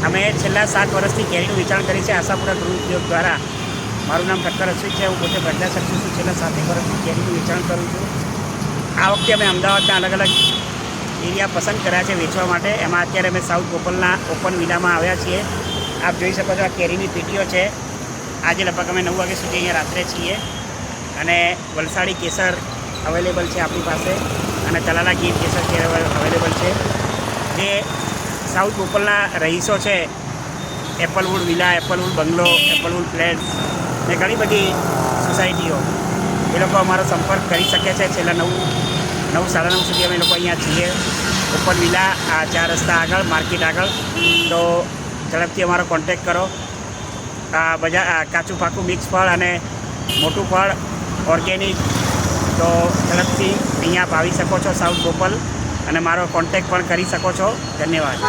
અમે છેલ્લા 7 વર્ષથી કેરીનું વેચાણ કરી છે આશાપુરા ગૃહ ઉદ્યોગ દ્વારા. મારું નામ ઠક્કર અશ્વિન છે. હું પોતે પ્રજ્ઞાશક્તિ છું. છેલ્લા 7 વર્ષથી કેરીનું વેચાણ કરું છું. આ વખતે અમે અમદાવાદના અલગ અલગ એરિયા પસંદ કર્યા છે વેચવા માટે. એમાં અત્યારે અમે સાઉથ બોપલના ઓપન વિલામાં આવ્યા છીએ. આપ જોઈ શકો છો આ કેરીની પેટીઓ છે. આજે લગભગ અમે 9 વાગ્યા સુધી અહીંયા રાત્રે છીએ. અને વલસાડી કેસર અવેલેબલ છે આપણી પાસે, અને તલાલા ગીર કેસર અવેલેબલ છે. જે સાઉથ બોપલના રહીશો છે, એપલવુડ વિલા, એપલવુડ બંગલો, એપલવુડ ફ્લેટ્સ ને ઘણી બધી સોસાયટીઓ, એ લોકો અમારો સંપર્ક કરી શકે છે. છેલ્લા 9 સાડા 9 સુધી અમે લોકો અહીંયા છીએ. ઓપન વિલા આ 4 રસ્તા આગળ, માર્કેટ આગળ. તો ઝડપથી અમારો કોન્ટેક્ટ કરો. કાચું પાકું મિક્સ ફળ અને મોટું ફળ ઓર્ગેનિક, તો ઝડપથી અહીંયા આપ આવી શકો છો સાઉથ બોપલ, અને મારો કોન્ટેક્ટ પણ કરી શકો છો. ધન્યવાદ.